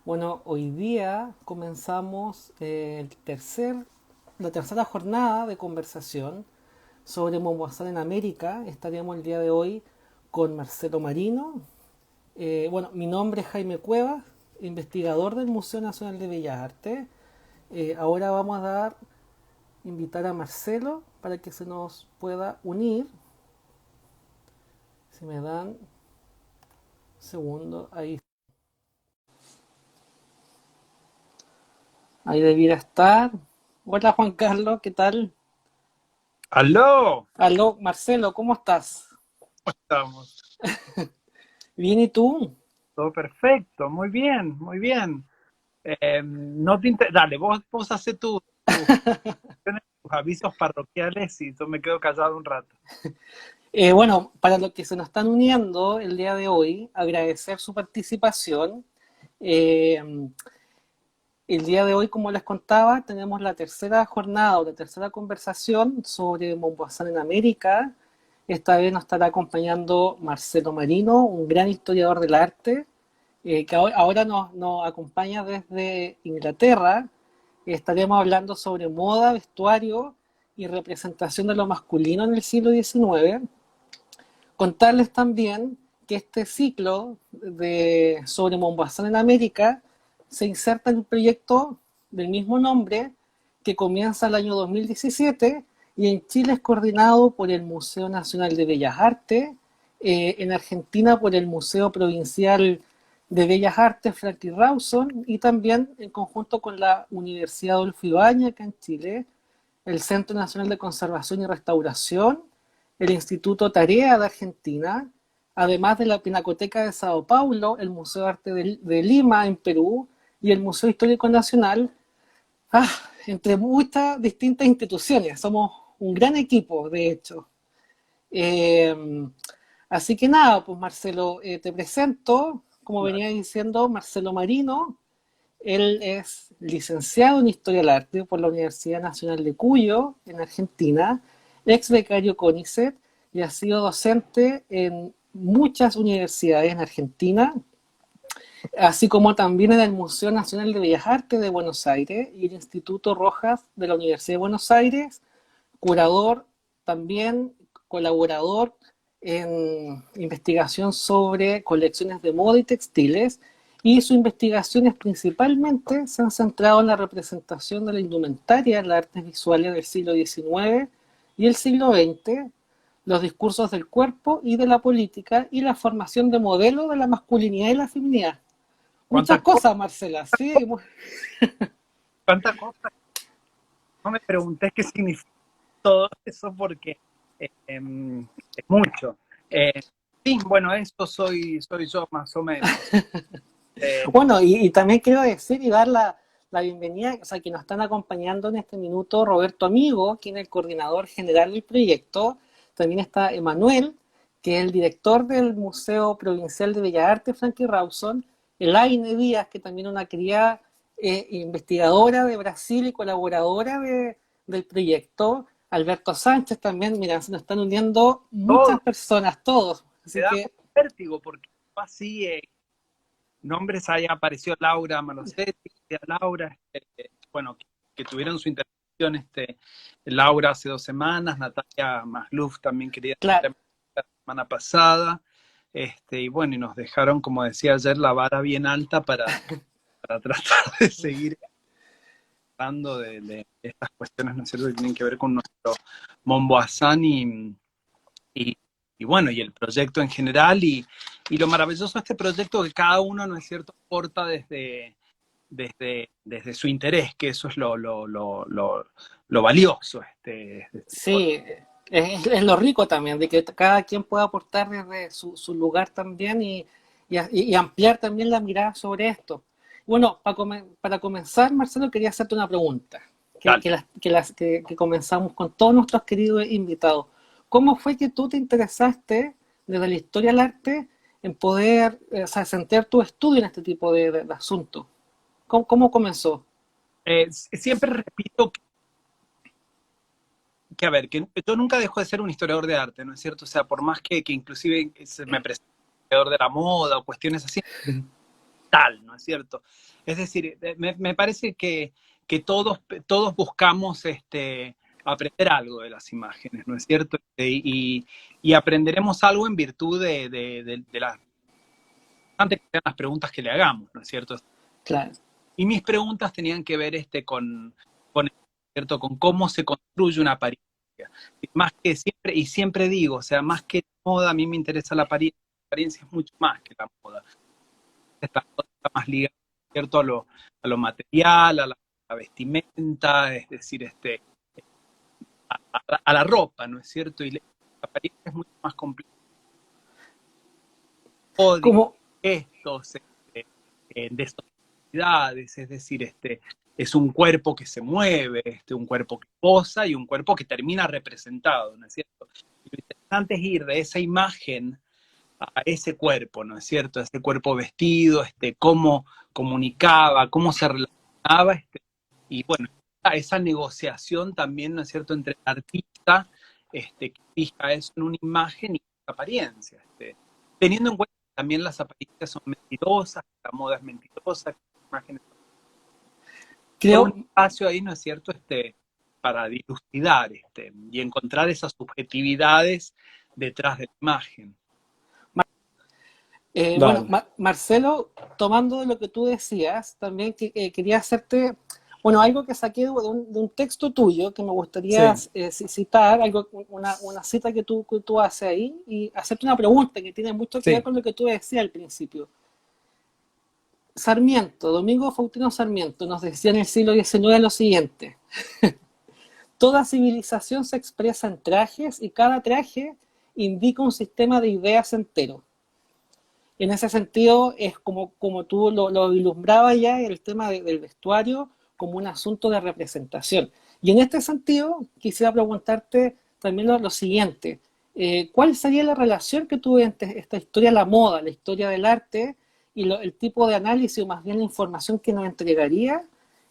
Bueno, hoy día comenzamos la tercera jornada de conversación sobre Mombasa en América. Estaríamos el día de hoy con Marcelo Marino. Bueno, mi nombre es Jaime Cuevas, investigador del Museo Nacional de Bellas Artes. Ahora vamos a invitar a Marcelo para que se nos pueda unir. Si me dan un segundo, ahí debiera estar. Hola Juan Carlos, ¿qué tal? ¡Aló! Aló, Marcelo, ¿cómo estás? Estamos. Bien, ¿y tú? Todo perfecto, muy bien, muy bien. No Dale, vos haces tus avisos parroquiales y yo me quedo callado un rato. Bueno, para los que se nos están uniendo el día de hoy, agradecer su participación. Eh, el día de hoy, como les contaba, tenemos la tercera jornada o la tercera conversación sobre Mombasa en América. Esta vez nos estará acompañando Marcelo Marino, un gran historiador del arte, que ahora nos acompaña desde Inglaterra. Estaremos hablando sobre moda, vestuario y representación de lo masculino en el siglo XIX. Contarles también que este ciclo sobre Mombasa en América se inserta en un proyecto del mismo nombre que comienza el año 2017 y en Chile es coordinado por el Museo Nacional de Bellas Artes, en Argentina por el Museo Provincial de Bellas Artes Franklin Rawson y también en conjunto con la Universidad Adolfo Ibáñez acá en Chile, el Centro Nacional de Conservación y Restauración, el Instituto Tarea de Argentina, además de la Pinacoteca de Sao Paulo, el Museo de Arte de Lima en Perú y el Museo Histórico Nacional, entre muchas distintas instituciones. Somos un gran equipo, de hecho. Eh, Así que nada, pues Marcelo, te presento, como Dale. venía diciendo, Marcelo Marino. Él es licenciado en Historia del Arte por la Universidad Nacional de Cuyo, en Argentina, ex becario CONICET y ha sido docente en muchas universidades en Argentina, así como también en el Museo Nacional de Bellas Artes de Buenos Aires y el Instituto Rojas de la Universidad de Buenos Aires, curador también, colaborador en investigación sobre colecciones de moda y textiles, y sus investigaciones principalmente se han centrado en la representación de la indumentaria en las artes visuales del siglo XIX y el siglo XX, los discursos del cuerpo y de la política y la formación de modelos de la masculinidad y la feminidad. Muchas ¿Cuántas cosas? cosas, Marcela, sí. ¿Cuántas cosas? No me preguntes qué significa todo eso porque es mucho. Eh, sí, bueno, eso soy yo más o menos. Eh, Bueno, y también quiero decir y dar la bienvenida, o sea, que nos están acompañando en este minuto Roberto Amigo, quien es el coordinador general del proyecto. También está Emanuel, que es el director del Museo Provincial de Bellas Artes, Franklin Rawson. Elaine Díaz, que también es una querida investigadora de Brasil y colaboradora del proyecto. Alberto Sánchez también, mira, se nos están uniendo Todo muchas personas, todos. me Así da como que, vértigo porque así nombres ahí apareció Laura Malosetti, Laura, bueno, que tuvieron su intervención, Laura hace 2 semanas, Natalia Masluf también quería claro, la semana pasada, y bueno, y nos dejaron, como decía ayer, la vara bien alta para tratar de seguir hablando de estas cuestiones, ¿no es cierto?, que tienen que ver con nuestro Momboazán y, y bueno, y el proyecto en general, y lo maravilloso de este proyecto que cada uno, ¿no es cierto?, aporta desde su interés, que eso es lo valioso. sí, es lo rico también, de que cada quien pueda aportar desde su lugar también y ampliar también la mirada sobre esto. Bueno, para comenzar, Marcelo, quería hacerte una pregunta, Dale. que comenzamos con todos nuestros queridos invitados. ¿Cómo fue que tú te interesaste desde la historia del arte en poder, o sea, centrar tu estudio en este tipo de asuntos? ¿Cómo comenzó? Siempre repito a ver, que yo nunca dejo de ser un historiador de arte, ¿no es cierto? O sea, por más que inclusive se me presente un historiador de la moda o cuestiones así, tal, ¿no es cierto? Es decir, me parece que todos buscamos aprender algo de las imágenes, ¿no es cierto? Y aprenderemos algo en virtud de las, antes que sean las preguntas que le hagamos, ¿no es cierto? Claro. Y mis preguntas tenían que ver ¿cierto? Con cómo se construye una apariencia. Más que siempre, y siempre digo, o sea, más que moda, a mí me interesa la apariencia. La apariencia es mucho más que la moda. Está más ligada, ¿cierto? A lo material, a la vestimenta, es decir, a la ropa, ¿no es cierto? Y la apariencia es mucho más compleja. Códigos, Como, gestos, de sociedades, es decir, es un cuerpo que se mueve, un cuerpo que posa y un cuerpo que termina representado, ¿no es cierto? Y lo interesante es ir de esa imagen a ese cuerpo, ¿no es cierto? A ese cuerpo vestido, cómo comunicaba, cómo se relacionaba, y bueno, esa negociación también, ¿no es cierto?, entre el artista, que fija eso en una imagen y la apariencia, teniendo en cuenta que también las apariencias son mentirosas, la moda es mentirosa, las imágenes son todo un creo, espacio ahí, ¿no es cierto?, para dilucidar, y encontrar esas subjetividades detrás de la imagen. bueno, Dale. Marcelo, tomando de lo que tú decías, también quería hacerte, bueno, algo que saqué de un texto tuyo que me gustaría Sí, citar, algo, una cita que tú haces ahí, y hacerte una pregunta que tiene mucho que ver sí. con lo que tú decías al principio. Sarmiento, Domingo Faustino Sarmiento, nos decía en el siglo XIX lo siguiente: toda civilización se expresa en trajes y cada traje indica un sistema de ideas entero. En ese sentido, es como tú lo ilumbrabas ya, el tema del vestuario como un asunto de representación. Y en este sentido, quisiera preguntarte también lo siguiente. ¿Cuál sería la relación que tuve entre esta historia de la moda, la historia del arte, y el tipo de análisis, o más bien la información que nos entregaría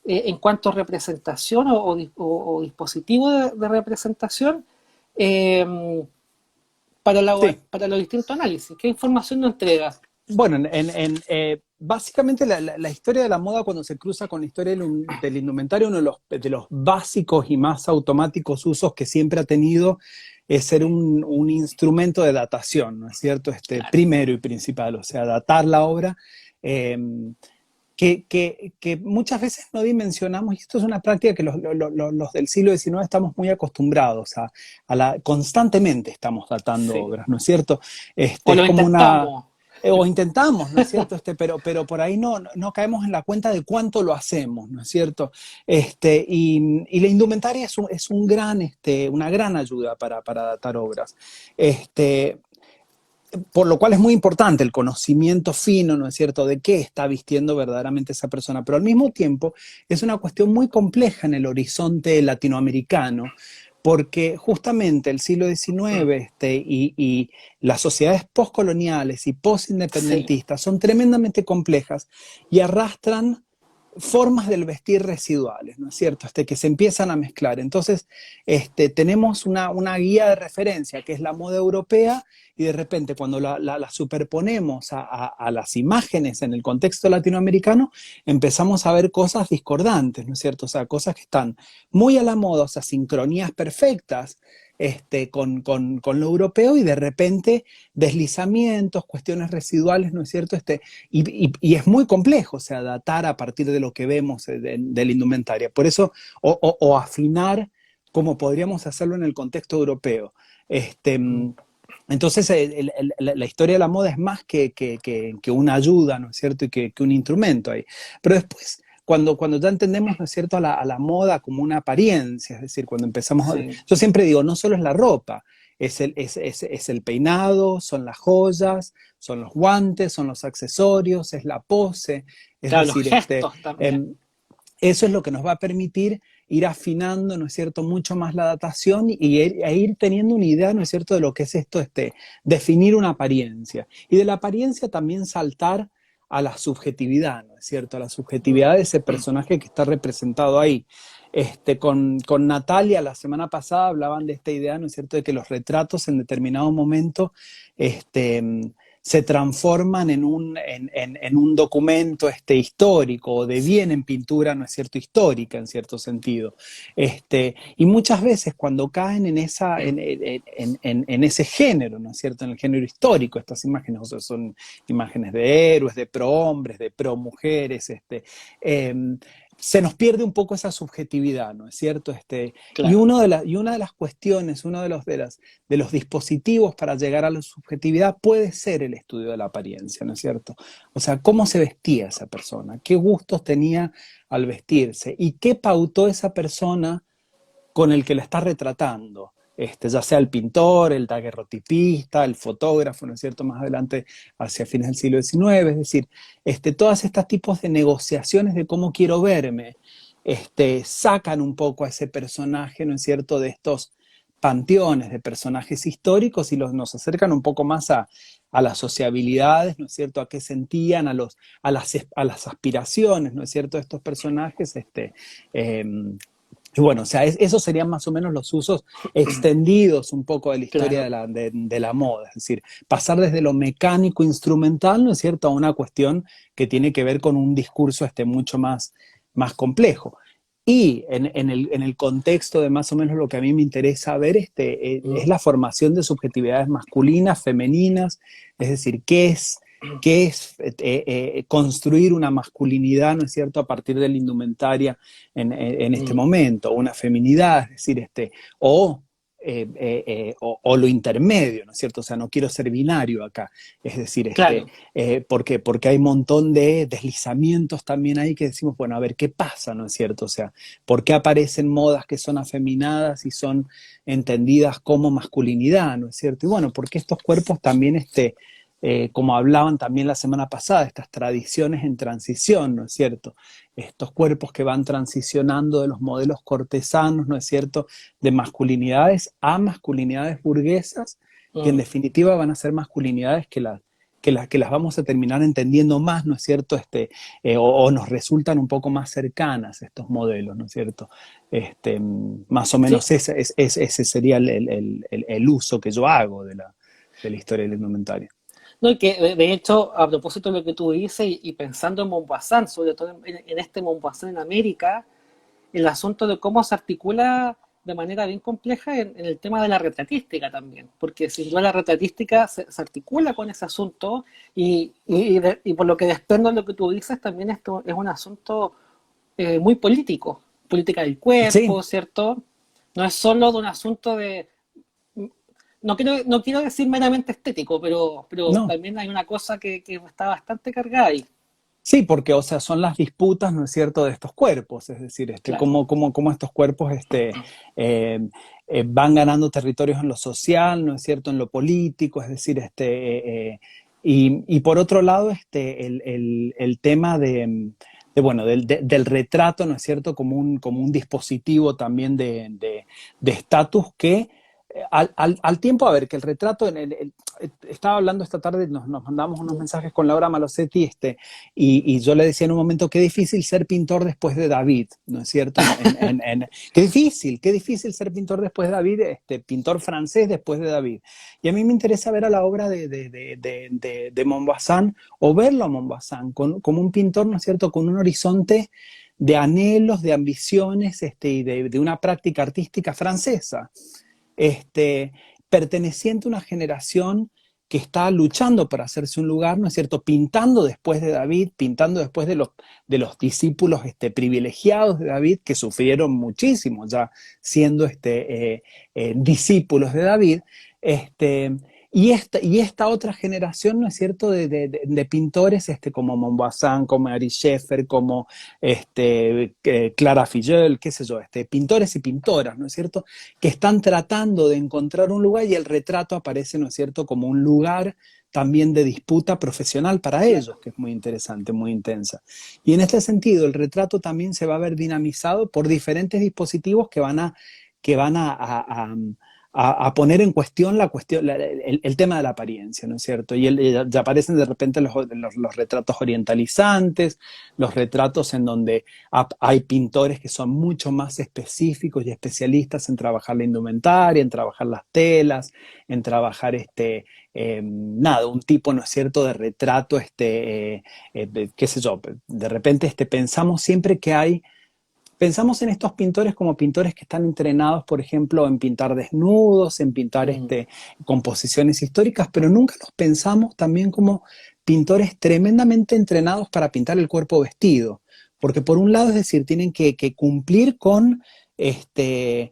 en cuanto a representación o dispositivo de representación eh, Sí. para los distintos análisis? ¿Qué información nos entrega? Bueno, básicamente la historia de la moda cuando se cruza con la historia del indumentario, uno de los básicos y más automáticos usos que siempre ha tenido es ser un instrumento de datación, ¿no es cierto? Claro. Primero y principal, o sea, datar la obra, eh, que muchas veces no dimensionamos, y esto es una práctica que los del siglo XIX estamos muy acostumbrados constantemente estamos datando Sí. obras, ¿no es cierto? O Es lo como una, intentamos. o intentamos, ¿no es cierto? Pero por ahí no caemos en la cuenta de cuánto lo hacemos, ¿no es cierto? Y la indumentaria es una gran ayuda para datar obras. Por lo cual es muy importante el conocimiento fino, ¿no es cierto?, de qué está vistiendo verdaderamente esa persona, pero al mismo tiempo es una cuestión muy compleja en el horizonte latinoamericano, porque justamente el siglo XIX y las sociedades postcoloniales y Sí. postindependentistas son tremendamente complejas y arrastran formas del vestir residuales, ¿no es cierto? Que se empiezan a mezclar. Entonces, tenemos una guía de referencia que es la moda europea y de repente cuando la superponemos a las imágenes en el contexto latinoamericano, empezamos a ver cosas discordantes, ¿no es cierto? O sea, cosas que están muy a la moda, o sea, sincronías perfectas con lo europeo y de repente deslizamientos, cuestiones residuales, ¿no es cierto? Y es muy complejo, o sea, datar a partir de lo que vemos de la indumentaria. Por eso, o afinar como podríamos hacerlo en el contexto europeo. Entonces, la historia de la moda es más que una ayuda, ¿no es cierto? Y que un instrumento ahí. Pero después, cuando ya entendemos, ¿no es cierto?, a la moda como una apariencia, es decir, cuando empezamos Sí. yo siempre digo, no solo es la ropa, es el peinado, son las joyas, son los guantes, son los accesorios, es la pose, es Claro, los decir, gestos también. eso es lo que nos va a permitir ir afinando, ¿no es cierto?, mucho más la datación e ir teniendo una idea, ¿no es cierto?, de lo que es esto, definir una apariencia. Y de la apariencia también saltar a la subjetividad, ¿no es cierto?, a la subjetividad de ese personaje que está representado ahí. Con Natalia la semana pasada hablaban de esta idea, ¿no es cierto?, de que los retratos en determinado momento se transforman en un documento histórico, o devienen pintura, ¿no es cierto?, histórica en cierto sentido. Y muchas veces cuando caen en ese género, ¿no es cierto?, en el género histórico, estas imágenes, o sea, son imágenes de héroes, de pro-hombres, de pro-mujeres, se nos pierde un poco esa subjetividad, ¿no es cierto? Y, Claro. y una de las cuestiones, uno de los dispositivos para llegar a la subjetividad puede ser el estudio de la apariencia, ¿no es cierto? O sea, cómo se vestía esa persona, qué gustos tenía al vestirse y qué pautó esa persona con el que la está retratando. Ya sea el pintor, el daguerrotipista, el fotógrafo, ¿no es cierto?, más adelante hacia fines del siglo XIX, es decir, todos estos tipos de negociaciones de cómo quiero verme, sacan un poco a ese personaje, ¿no es cierto?, de estos panteones de personajes históricos y nos acercan un poco más a las sociabilidades, ¿no es cierto?, a qué sentían, a las aspiraciones, ¿no es cierto?, de estos personajes, eh, y bueno, o sea, esos serían más o menos los usos extendidos un poco de la historia Claro. de la moda, es decir, pasar desde lo mecánico instrumental, ¿no es cierto?, a una cuestión que tiene que ver con un discurso mucho más complejo. Y en el contexto de más o menos lo que a mí me interesa ver, es la formación de subjetividades masculinas, femeninas, es decir, qué es construir una masculinidad, ¿no es cierto?, a partir de la indumentaria en este Mm. momento, una feminidad, es decir, o lo intermedio, ¿no es cierto? O sea, no quiero ser binario acá, es decir, Claro. porque hay un montón de deslizamientos también ahí que decimos, bueno, a ver, ¿qué pasa, no es cierto? O sea, ¿por qué aparecen modas que son afeminadas y son entendidas como masculinidad, no es cierto? Y bueno, porque estos cuerpos también, como hablaban también la semana pasada, estas tradiciones en transición, ¿no es cierto? Estos cuerpos que van transicionando de los modelos cortesanos, ¿no es cierto?, de masculinidades a masculinidades burguesas, que en Mm. definitiva van a ser masculinidades que las vamos a terminar entendiendo más, ¿no es cierto?, o nos resultan un poco más cercanas estos modelos, ¿no es cierto? Más o Sí. menos ese sería el uso que yo hago de la historia del indumentario. No, y que de hecho, a propósito de lo que tú dices, y pensando en Montbazán, sobre todo en este Montbazán en América, el asunto de cómo se articula de manera bien compleja en el tema de la retratística también, porque sin duda la retratística se articula con ese asunto y por lo que desprendo de lo que tú dices, también esto es un asunto muy político, política del Sí, cuerpo, ¿cierto? No es solo de un asunto de, no quiero decir meramente estético, pero no. también hay una cosa que está bastante cargada ahí. Sí, porque, o sea, son las disputas, ¿no es cierto?, de estos cuerpos, es decir, Claro. cómo estos cuerpos van ganando territorios en lo social, ¿no es cierto?, en lo político, es decir, y por otro lado, el tema bueno, del retrato, ¿no es cierto?, como un dispositivo también de estatus que al tiempo, a ver, que el retrato, estaba hablando esta tarde, nos mandamos unos mensajes con Laura Malosetti, y yo le decía en un momento, qué difícil ser pintor después de David, ¿no es cierto? Qué difícil ser pintor después de David, pintor francés después de David. Y a mí me interesa ver a la obra de Montbazán, o verlo a Montbazán, como un pintor, ¿no es cierto?, con un horizonte de anhelos, de ambiciones, y de una práctica artística francesa, este, perteneciente a una generación que está luchando para hacerse un lugar, ¿no es cierto?, pintando después de David, pintando después de los discípulos privilegiados de David, que sufrieron muchísimo ya siendo discípulos de David, este, y esta otra generación, ¿no es cierto?, de pintores como Montbazán, como Ari Scheffer, como Clara Filleul, qué sé yo, pintores y pintoras, ¿no es cierto?, que están tratando de encontrar un lugar, y el retrato aparece, ¿no es cierto?, como un lugar también de disputa profesional para ellos, Claro. que es muy interesante, muy intensa. Y en este sentido, el retrato también se va a ver dinamizado por diferentes dispositivos que van a poner en cuestión el tema de la apariencia, ¿no es cierto? Y ya aparecen de repente los retratos orientalizantes, los retratos en donde hay pintores que son mucho más específicos y especialistas en trabajar la indumentaria, en trabajar las telas, en trabajar un tipo, ¿no es cierto?, de retrato, qué sé yo, de repente pensamos siempre pensamos en estos pintores como pintores que están entrenados, por ejemplo, en pintar desnudos, en pintar composiciones históricas, pero nunca los pensamos también como pintores tremendamente entrenados para pintar el cuerpo vestido. Porque por un lado, es decir, tienen que cumplir con este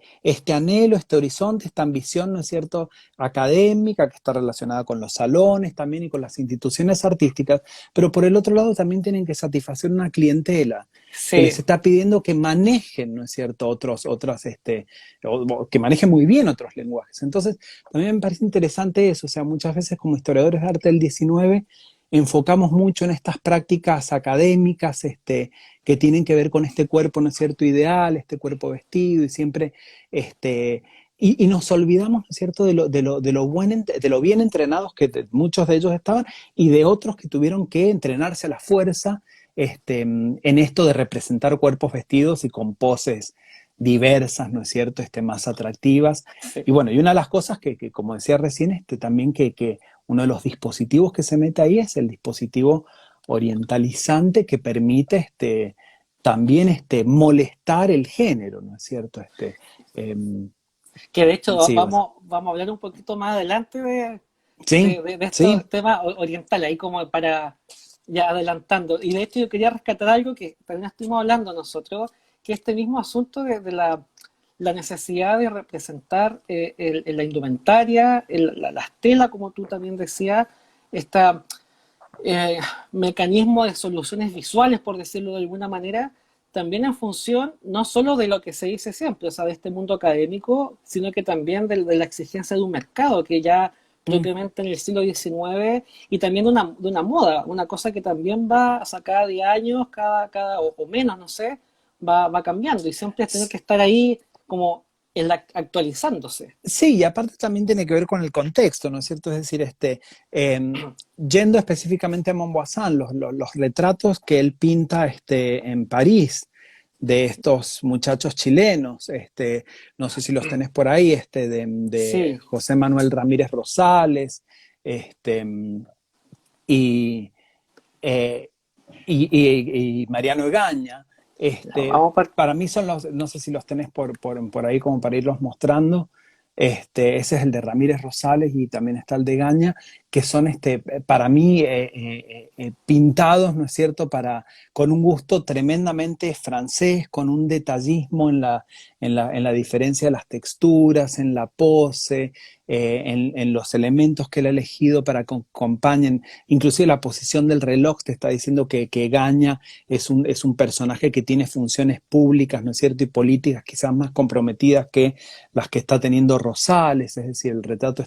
anhelo, este horizonte, esta ambición, ¿no es cierto?, académica, que está relacionada con los salones también y con las instituciones artísticas, pero por el otro lado también tienen que satisfacer una clientela que les Sí, está pidiendo que manejen, ¿no es cierto?, que manejen muy bien otros lenguajes. Entonces, también me parece interesante eso, o sea, muchas veces como historiadores de arte del 19 enfocamos mucho en estas prácticas académicas, que tienen que ver con este cuerpo, ¿no es cierto?, ideal, este cuerpo vestido, y siempre, y nos olvidamos, ¿no es cierto?, de lo bien entrenados que muchos de ellos estaban, y de otros que tuvieron que entrenarse a la fuerza, en esto de representar cuerpos vestidos y con poses diversas, ¿no es cierto?, más atractivas. sí. Y bueno, y una de las cosas que como decía recién, también que uno de los dispositivos que se mete ahí es el dispositivo orientalizante que permite también molestar el género, ¿no es cierto? Em, Que de hecho sí, vamos a hablar un poquito más adelante sí, de sí, estos temas orientales, ahí como para ya adelantando. Y de hecho yo quería rescatar algo que también estuvimos hablando nosotros, que este mismo asunto de la necesidad de representar la indumentaria, las telas, como tú también decías, este mecanismo de soluciones visuales, por decirlo de alguna manera, también en función no solo de lo que se dice siempre, o sea, de este mundo académico, sino que también de la exigencia de un mercado que ya mm, propiamente en el siglo XIX, y también de una moda, una cosa que también va, o sea, cada 10 años, o menos, no sé, va cambiando, y siempre tener que estar ahí como actualizándose. sí, y aparte también tiene que ver con el contexto, ¿no es cierto? Es decir, yendo específicamente a Montbazin, los retratos que él pinta en París de estos muchachos chilenos, no sé si los tenés por ahí, de Sí, José Manuel Ramírez Rosales, este, y, eh, y Mariano Egaña, vamos por... para mí son no sé si los tenés por ahí como para irlos mostrando, ese es el de Ramírez Rosales y también está el de Gaña, que son para mí pintados, ¿no es cierto?, con un gusto tremendamente francés, con un detallismo en la diferencia de las texturas, en la pose, en los elementos que él ha elegido para que acompañen, inclusive la posición del reloj te está diciendo que Gaña es un personaje que tiene funciones públicas, ¿no es cierto?, y políticas quizás más comprometidas que las que está teniendo Rosales, es decir, el retrato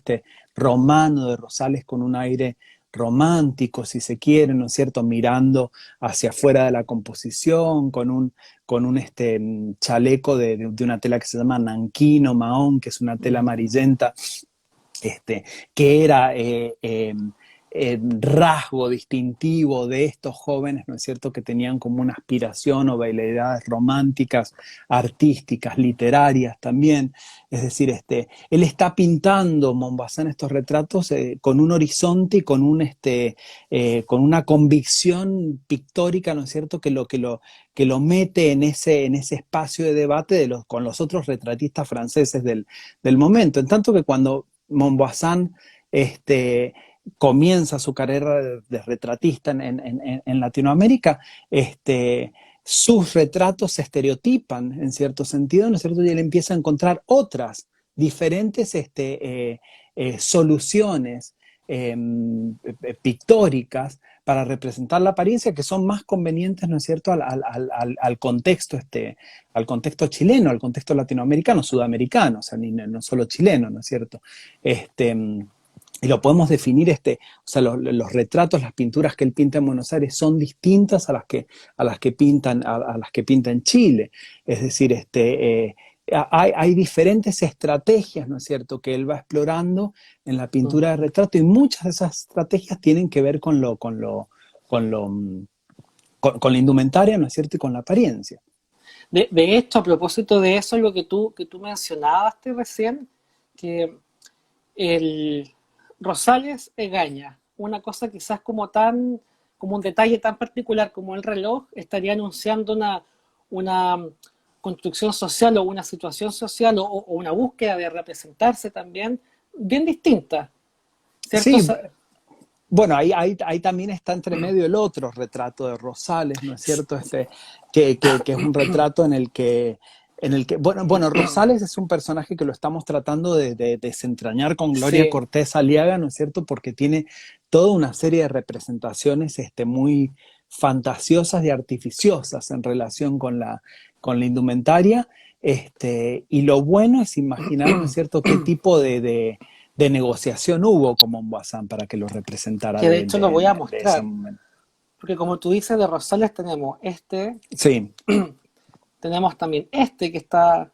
romano de Rosales con un aire romántico, si se quiere, ¿no es cierto?, mirando hacia afuera de la composición, con un chaleco de una tela que se llama nanquino, mahón, que es una tela amarillenta, que era rasgo distintivo de estos jóvenes, ¿no es cierto?, que tenían como una aspiración o veleidades románticas, artísticas, literarias también. Es decir, él está pintando Montbazin estos retratos con un horizonte y con una convicción pictórica, ¿no es cierto?, que lo mete en ese espacio de debate con los otros retratistas franceses del momento. En tanto que cuando Montbazin comienza su carrera de retratista en Latinoamérica, sus retratos se estereotipan en cierto sentido, ¿no es cierto? Y él empieza a encontrar otras diferentes soluciones pictóricas para representar la apariencia que son más convenientes, ¿no es cierto?, al contexto, al contexto chileno, al contexto latinoamericano, sudamericano, o sea, no solo chileno, ¿no es cierto? Y lo podemos definir, o sea, los retratos, las pinturas que él pinta en Buenos Aires son distintas a las que pinta en Chile. Es decir, hay diferentes estrategias, ¿no es cierto?, que él va explorando en la pintura de retrato, y muchas de esas estrategias tienen que ver con lo, con la indumentaria, ¿no es cierto?, y con la apariencia. De hecho, a propósito de eso, lo que tú mencionabas recién, que el Rosales Egaña, una cosa quizás como un detalle tan particular como el reloj, estaría anunciando una construcción social o una situación social o una búsqueda de representarse también bien distinta, ¿cierto? Sí, bueno, ahí también está entre medio el otro retrato de Rosales, ¿no es cierto? Que es un retrato bueno, Rosales es un personaje que lo estamos tratando de desentrañar con Gloria Sí, Cortés Aliaga, ¿no es cierto? Porque tiene toda una serie de representaciones muy fantasiosas y artificiosas en relación con la indumentaria. Y lo bueno es imaginar, ¿no es cierto?, qué tipo de negociación hubo con Montbazán para que lo representara que de hecho lo voy a de ese mostrar, momento. porque como tú dices, de Rosales tenemos Sí, tenemos también que está,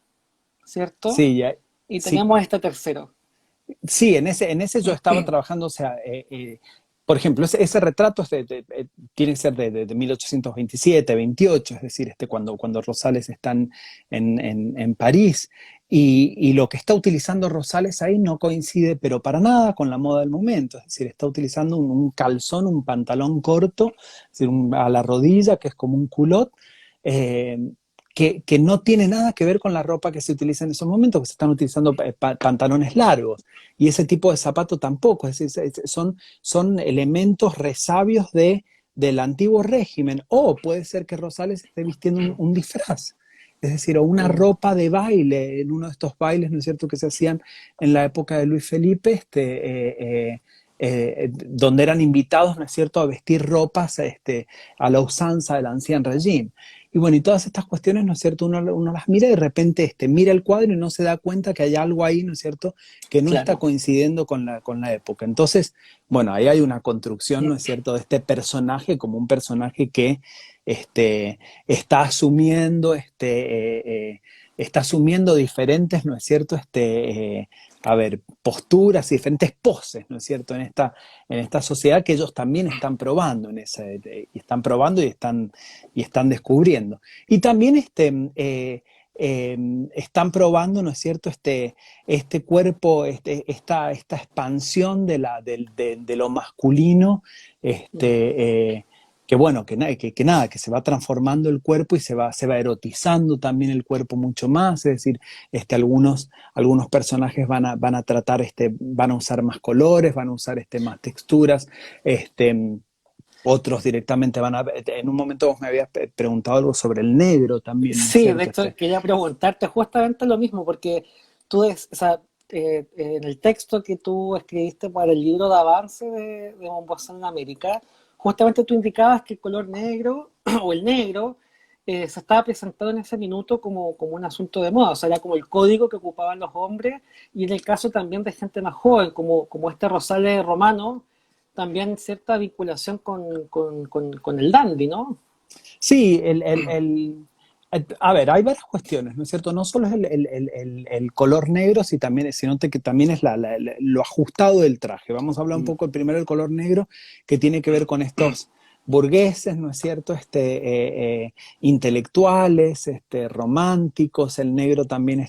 ¿cierto? sí, Y sí, tenemos este tercero. sí, en ese yo estaba trabajando, o sea, por ejemplo, ese retrato tiene que ser de 1827, 28, es decir, cuando Rosales está en París, y lo que está utilizando Rosales ahí no coincide, pero para nada con la moda del momento, es decir, está utilizando un calzón, un pantalón corto, es decir, a la rodilla, que es como un culot, eh, que no tiene nada que ver con la ropa que se utiliza en esos momentos, que se están utilizando pantalones largos, y ese tipo de zapato tampoco, es decir, son elementos resabios del antiguo régimen, o puede ser que Rosales esté vistiendo un disfraz, es decir, o una ropa de baile, en uno de estos bailes, ¿no es cierto?, que se hacían en la época de Luis Felipe, donde eran invitados, ¿no es cierto?, a vestir ropas a la usanza del ancien régimen. Y bueno, y todas estas cuestiones, ¿no es cierto?, uno las mira y de repente mira el cuadro y no se da cuenta que hay algo ahí, ¿no es cierto?, que no está Claro. coincidiendo con la época. Entonces, bueno, ahí hay una construcción, ¿no es cierto?, de este personaje como un personaje que está asumiendo, está asumiendo diferentes, ¿no es cierto?, a ver, posturas y diferentes poses, ¿no es cierto?, en esta sociedad que ellos también están probando y están probando y están descubriendo. Y también están probando, ¿no es cierto?, este cuerpo, esta expansión de lo masculino, que bueno, que nada, que se va transformando el cuerpo y se va erotizando también el cuerpo mucho más, es decir, algunos personajes van a tratar, van a usar más colores, van a usar más texturas, otros directamente en un momento vos me habías preguntado algo sobre el negro también, ¿no es Sí, de cierto? hecho quería preguntarte justamente lo mismo, porque o sea, en el texto que tú escribiste para el libro de avance de Montbozán en América, justamente tú indicabas que el color negro o el negro se estaba presentado en ese minuto como un asunto de moda, o sea, era como el código que ocupaban los hombres, y en el caso también de gente más joven, como este Rosales Romano, también cierta vinculación con el dandy, ¿no? Sí, a ver, hay varias cuestiones, ¿no es cierto? No solo es el color negro, sino que también es lo ajustado del traje. Vamos a hablar un poco primero del color negro, que tiene que ver con estos burgueses, ¿no es cierto? Intelectuales, románticos, el negro también,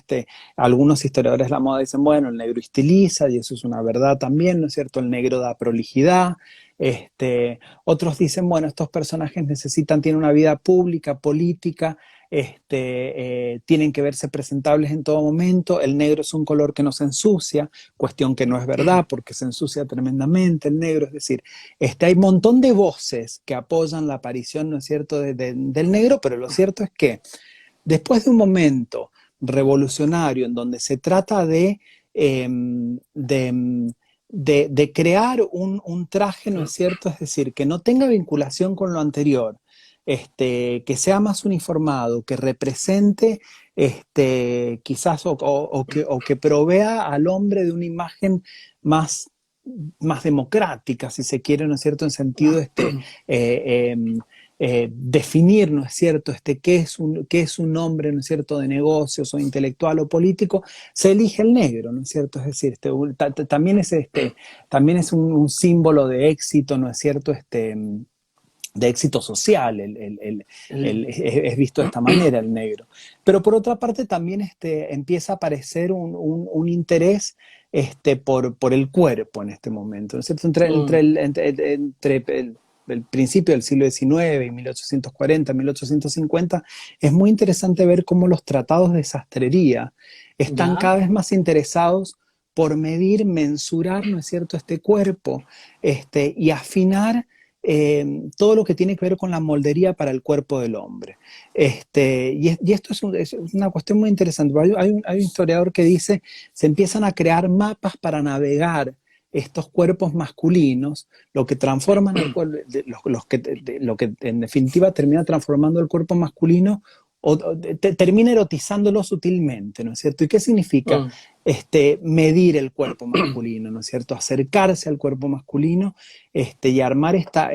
algunos historiadores de la moda dicen, bueno, el negro estiliza, y eso es una verdad también, ¿no es cierto? El negro da prolijidad. Otros dicen, bueno, estos personajes tienen una vida pública, política, tienen que verse presentables en todo momento, el negro es un color que no se ensucia, cuestión que no es verdad porque se ensucia tremendamente el negro, es decir, hay un montón de voces que apoyan la aparición, ¿no es cierto?, del negro, pero lo cierto es que después de un momento revolucionario en donde se trata de crear un traje, ¿no es cierto? Es decir, que no tenga vinculación con lo anterior, que sea más uniformado, que represente quizás o que provea al hombre de una imagen más democrática, si se quiere, ¿no es cierto?, en sentido eh, definir, ¿no es cierto?, qué es un hombre, ¿no es cierto?, de negocios o intelectual o político, se elige el negro, ¿no es cierto? Es decir, también es un símbolo de éxito, ¿no es cierto?, de éxito social, El- es visto de esta manera el negro. Pero por otra parte también empieza a aparecer un interés por el cuerpo en este momento, ¿no es cierto? mm, Entre el principio del siglo XIX y 1840, 1850, es muy interesante ver cómo los tratados de sastrería están ¿Ya? cada vez más interesados por medir, mensurar, ¿no es cierto?, este cuerpo, y afinar todo lo que tiene que ver con la moldería para el cuerpo del hombre. Y esto es una cuestión muy interesante. Hay un historiador que dice, se empiezan a crear mapas para navegar estos cuerpos masculinos, lo que transforman lo que en definitiva termina transformando el cuerpo masculino termina erotizándolo sutilmente, ¿no es cierto? ¿Y qué significa? Mm, Medir el cuerpo masculino, ¿no es cierto? Acercarse al cuerpo masculino, y armar esta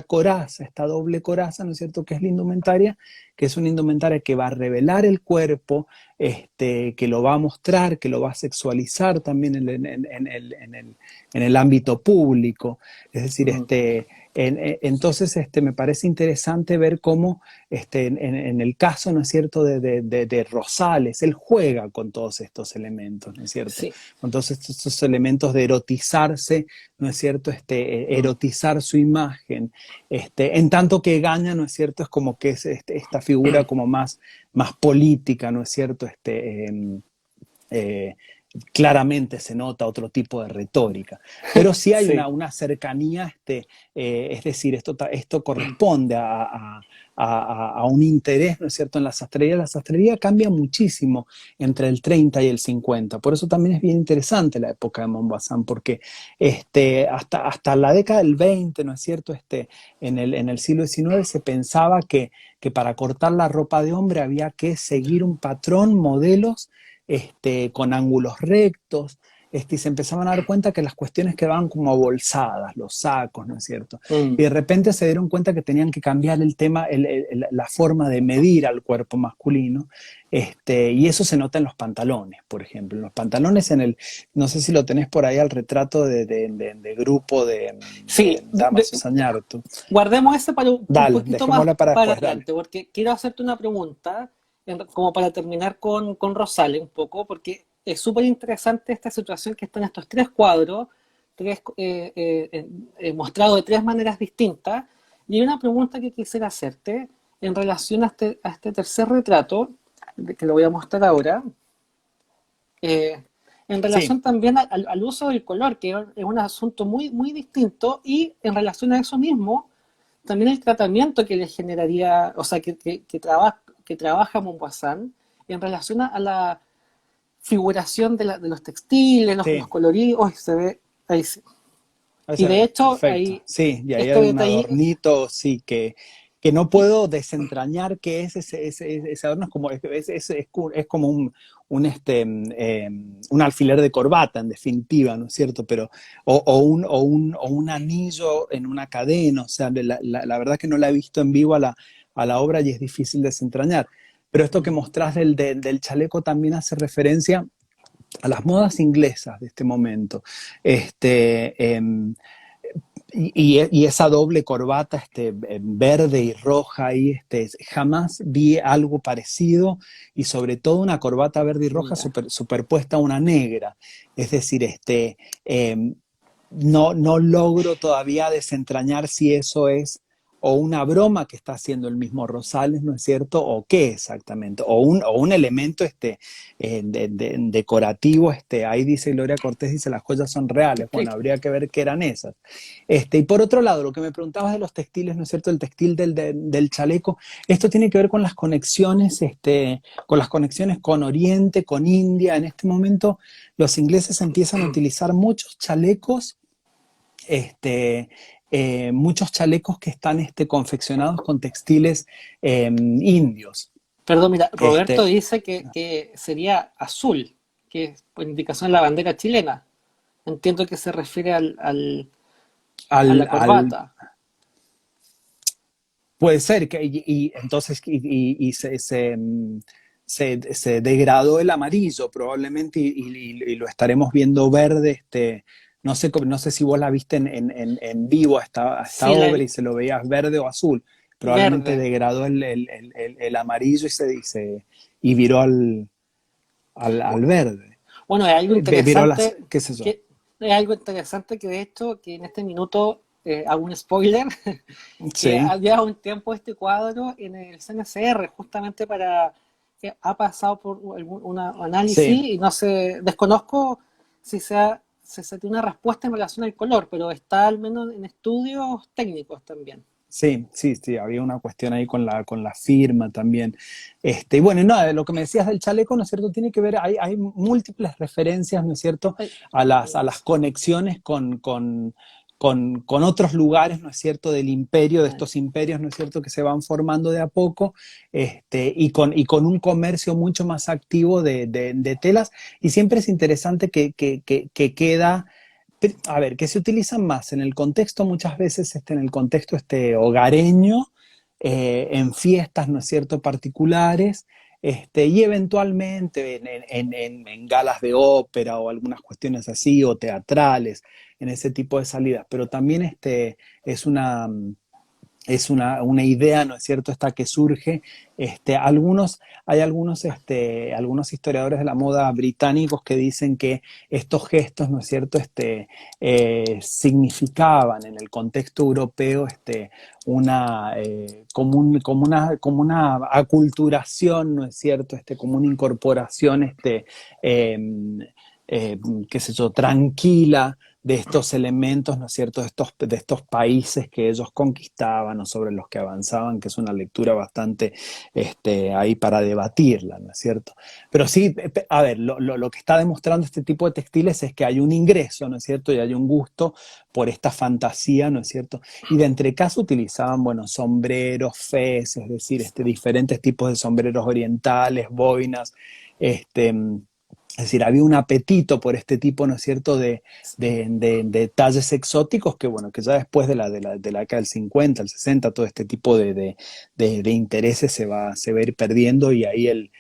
coraza, esta doble coraza, ¿no es cierto?, que es la indumentaria, que es una indumentaria que va a revelar el cuerpo, que lo va a mostrar, que lo va a sexualizar también en el ámbito público. Es decir, mm. entonces me parece interesante ver cómo en el caso, ¿no es cierto?, de Rosales, él juega con todos estos elementos, ¿no es cierto? Sí. Con todos estos elementos de erotizarse, ¿no es cierto?, Mm. erotizar su imagen, en tanto que Gaña, ¿no es cierto?, es como que es esta figura como más política, ¿no es cierto?, eh, claramente se nota otro tipo de retórica, pero sí hay Sí. una cercanía, es decir, esto corresponde a un interés, ¿no es cierto?, en la sastrería. La sastrería cambia muchísimo entre el 30 y el 50, por eso también es bien interesante la época de Montbazán, porque hasta la década del 20, ¿no es cierto?, en el siglo XIX se pensaba que para cortar la ropa de hombre había que seguir un patrón, modelos, con ángulos rectos, y se empezaban a dar cuenta que las cuestiones quedaban como abolsadas, los sacos, ¿no es cierto? Mm. Y de repente se dieron cuenta que tenían que cambiar el tema, la forma de medir al cuerpo masculino, y eso se nota en los pantalones, por ejemplo. En los pantalones, no sé si lo tenés por ahí, al retrato de grupo de Sí, Damaso Sañartu. guardemos ese para un Dale, poquito más dejémosla para para después, dale. adelante, porque quiero hacerte una pregunta, como para terminar con Rosales un poco, porque es súper interesante esta situación que están estos tres cuadros, mostrados de tres maneras distintas, y hay una pregunta que quisiera hacerte en relación a este tercer retrato, que lo voy a mostrar ahora, eh, en Sí, relación también al uso del color, que es un asunto muy, muy distinto, y en relación a eso mismo, también el tratamiento que le generaría, o sea, que trabaja Montbazán en relación a la figuración de los textiles, los sí. coloridos, oh, se ve ahí sí. Y de hecho, Perfecto, ahí, sí, y ahí este hay un detalle, adornito, sí, que no y, puedo desentrañar qué es ese adorno, es como un alfiler de corbata, en definitiva, ¿no es cierto? Pero, o un anillo en una cadena, o sea, la verdad que no la he visto en vivo a la obra y es difícil desentrañar. Pero esto que mostrás del chaleco también hace referencia a las modas inglesas de este momento. Y esa doble corbata, verde y roja ahí, jamás vi algo parecido, y sobre todo una corbata verde y roja mira, superpuesta a una negra. Es decir, no logro todavía desentrañar si eso es o una broma que está haciendo el mismo Rosales, ¿no es cierto? O qué exactamente, o un elemento decorativo. Ahí dice Gloria Cortés, dice, las joyas son reales. sí, Bueno, habría que ver qué eran esas. Y por otro lado, lo que me preguntabas de los textiles, ¿no es cierto? El textil del chaleco, esto tiene que ver con las conexiones, con Oriente, con India. En este momento los ingleses empiezan a utilizar este, muchos chalecos que están confeccionados con textiles indios. perdón, mira, Roberto Este, dice que sería azul, que es por indicación de la bandera chilena. Entiendo que se refiere a al, la al, corbata. puede ser, y entonces se degradó el amarillo probablemente y lo estaremos viendo verde. No sé si vos la viste en vivo a esta Sí, obra y se lo veías verde o azul. Probablemente verde. degradó el amarillo y viró al verde. Bueno, es algo Viró interesante qué sé yo. que es algo interesante que de hecho que en este minuto hago un spoiler que Sí, había un tiempo este cuadro en el CNCR justamente para que ha pasado por un análisis sí. y no sé, desconozco si se tiene una respuesta en relación al color, pero está al menos en estudios técnicos también. Sí, sí, sí, había una cuestión ahí con la firma también. Y bueno, y nada, de lo que me decías del chaleco, ¿no es cierto? Tiene que ver, hay múltiples referencias, ¿no es cierto?, Ay, a las conexiones con otros lugares, ¿no es cierto?, del imperio, de ay, estos imperios, ¿no es cierto?, que se van formando de a poco, y con un comercio mucho más activo de telas. Y siempre es interesante que queda a ver, que se utilizan más en el contexto, muchas veces en el contexto hogareño, en fiestas, ¿no es cierto?, particulares, y eventualmente en galas de ópera o algunas cuestiones así, o teatrales, en ese tipo de salidas. Pero también es una idea, ¿no es cierto?, esta que surge. Hay algunos historiadores de la moda británicos que dicen que estos gestos, ¿no es cierto?, significaban en el contexto europeo como una aculturación, ¿no es cierto?, como una incorporación, eh, qué sé yo, tranquila de estos elementos, ¿no es cierto?, de estos países que ellos conquistaban o sobre los que avanzaban, que es una lectura bastante ahí para debatirla, ¿no es cierto? Pero sí, a ver, lo que está demostrando este tipo de textiles es que hay un ingreso, ¿no es cierto?, y hay un gusto por esta fantasía, ¿no es cierto? Y de entre caso utilizaban, bueno, sombreros, fez, es decir, diferentes tipos de sombreros orientales, boinas, este es decir, había un apetito por este tipo, ¿no es cierto?, de detalles exóticos que, bueno, que ya después de la década del 50, el 60, todo este tipo de intereses se va a ir perdiendo y ahí el,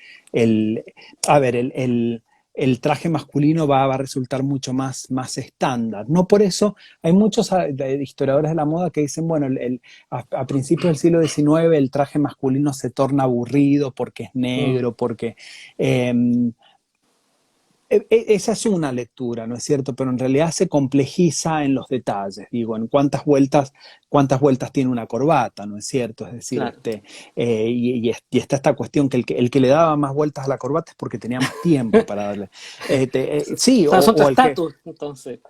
a ver, el traje masculino va a resultar mucho más estándar. No por eso, hay muchos historiadores de la moda que dicen, bueno, a principios del siglo XIX el traje masculino se torna aburrido porque es mm, negro, porque... Eh, esa es una lectura, ¿no es cierto? Pero en realidad se complejiza en los detalles, digo, en cuántas vueltas tiene una corbata, ¿no es cierto? Es decir, claro. y está esta cuestión que el que le daba más vueltas a la corbata es porque tenía más tiempo para darle. Sí, O sea, es otro o el que, estatus, entonces.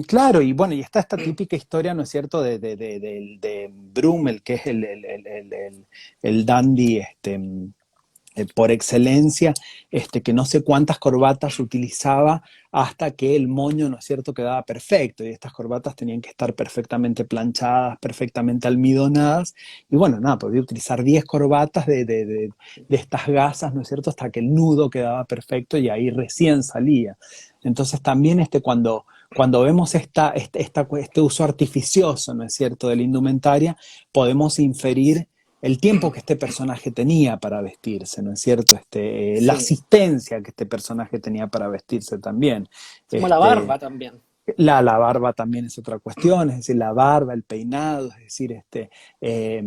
claro, y bueno, y está esta típica historia, ¿no es cierto?, de Brummel, que es el dandy, por excelencia, que no sé cuántas corbatas utilizaba hasta que el moño, ¿no es cierto?, quedaba perfecto, y estas corbatas tenían que estar perfectamente planchadas, perfectamente almidonadas, y bueno, nada, podía utilizar 10 corbatas de estas gasas, ¿no es cierto?, hasta que el nudo quedaba perfecto y ahí recién salía. Entonces también cuando vemos este uso artificioso, ¿no es cierto?, de la indumentaria, podemos inferir el tiempo que este personaje tenía para vestirse, ¿no es cierto? La Sí. asistencia que este personaje tenía para vestirse también. Como la Este, barba también. la barba también es otra cuestión, es decir, la barba, el peinado, es decir, eh,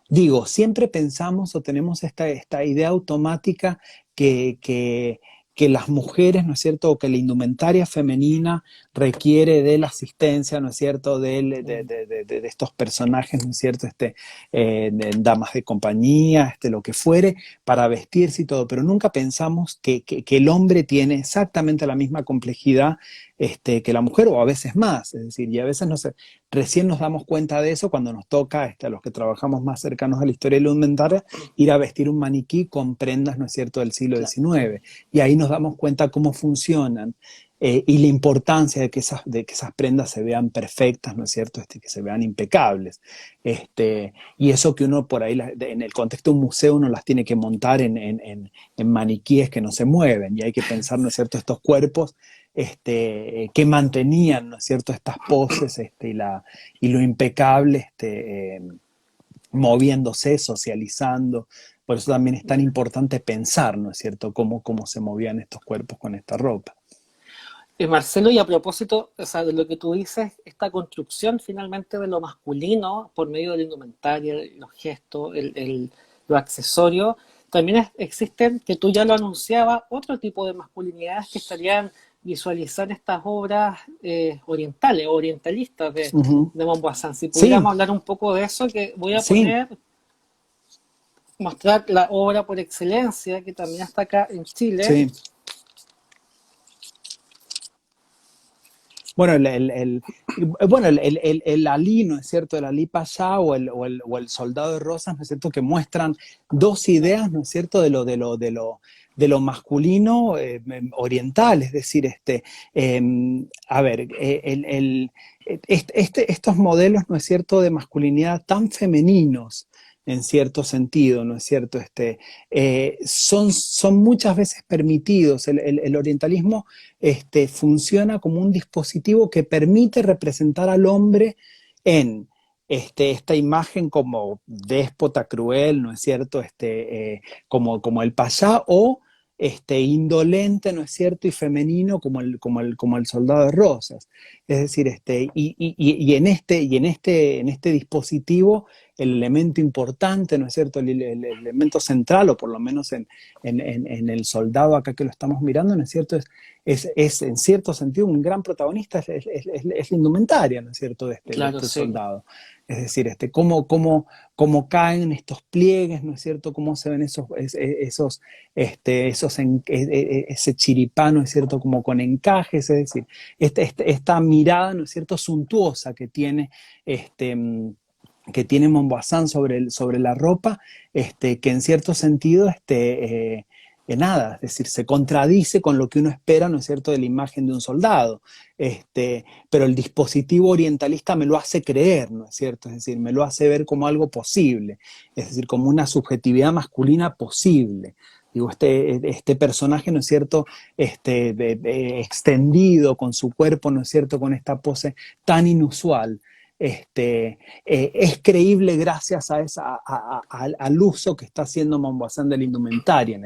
digo, siempre pensamos o tenemos esta idea automática que las mujeres, ¿no es cierto?, o que la indumentaria femenina requiere de la asistencia, ¿no es cierto?, Mm, de estos personajes, ¿no es cierto?, de damas de compañía, lo que fuere, para vestirse y todo, pero nunca pensamos que el hombre tiene exactamente la misma complejidad que la mujer, o a veces más, es decir, y a veces recién nos damos cuenta de eso cuando nos toca, a los que trabajamos más cercanos a la historia de la indumentaria, ir a vestir un maniquí con prendas, ¿no es cierto?, del siglo claro. XIX, y ahí nos damos cuenta cómo funcionan, y la importancia de que esas prendas se vean perfectas, ¿no es cierto?, que se vean impecables, y eso que uno por ahí, en el contexto de un museo, uno las tiene que montar en maniquíes que no se mueven, y hay que pensar, ¿no es cierto?, estos cuerpos que mantenían, ¿no es cierto?, estas poses, y lo impecable, moviéndose, socializando. Por eso también es tan importante pensar, ¿no es cierto?, cómo se movían estos cuerpos con esta ropa. Marcelo, y a propósito, o sea, de lo que tú dices, esta construcción finalmente de lo masculino por medio de la indumentaria, los gestos, los accesorios, también existen, que tú ya lo anunciabas, otro tipo de masculinidades que estarían visualizar estas obras orientales, orientalistas Ujú. de Montbazán. Si Sí, pudiéramos hablar un poco de eso, que voy a sí, poner, mostrar la obra por excelencia, que también está acá en Chile. sí. Bueno, bueno, el Ali, ¿no es cierto? El Ali Pasha o el Soldado de Rosas, ¿no es cierto? Que muestran dos ideas, ¿no es cierto? De lo masculino oriental, es decir, a ver, estos modelos, ¿no es cierto?, de masculinidad tan femeninos, en cierto sentido, ¿no es cierto? Son muchas veces permitidos. El orientalismo funciona como un dispositivo que permite representar al hombre en esta imagen como déspota, cruel, ¿no es cierto? Como el pasá, o indolente, ¿no es cierto? Y femenino como el soldado de rosas. Es decir, en este dispositivo, el elemento importante, ¿no es cierto? El elemento central, o por lo menos en el soldado acá que lo estamos mirando, ¿no es cierto? Es en cierto sentido un gran protagonista, es la indumentaria, ¿no es cierto?, de Claro, este sí. soldado. Es decir, cómo caen estos pliegues, ¿no es cierto?, cómo se ven ese chiripá, ¿no es cierto?, como con encajes. Es decir, esta mirada, ¿no es cierto?, suntuosa que tiene Montbazán sobre la ropa, que en cierto sentido, nada, es decir, se contradice con lo que uno espera, ¿no es cierto?, de la imagen de un soldado. Pero el dispositivo orientalista me lo hace creer, ¿no es cierto? Es decir, me lo hace ver como algo posible, es decir, como una subjetividad masculina posible. Digo, este personaje, ¿no es cierto?, extendido con su cuerpo, ¿no es cierto?, con esta pose tan inusual. Es creíble gracias al uso que está haciendo Montbazán de la indumentaria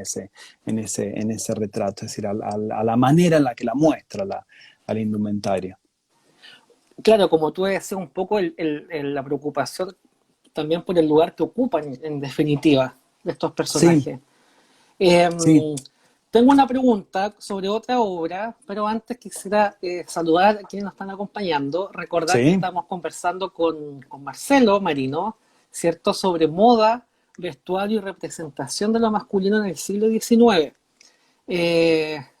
en ese retrato, es decir, a la manera en la que la muestra a la indumentaria. Claro, como tú decías, un poco la preocupación también por el lugar que ocupan, en definitiva, de estos Sí, personajes. Eh, sí, Tengo una pregunta sobre otra obra, pero antes quisiera saludar a quienes nos están acompañando, recordar que sí. estamos conversando con Marcelo Marino, ¿cierto?, sobre moda, vestuario y representación de lo masculino en el siglo XIX.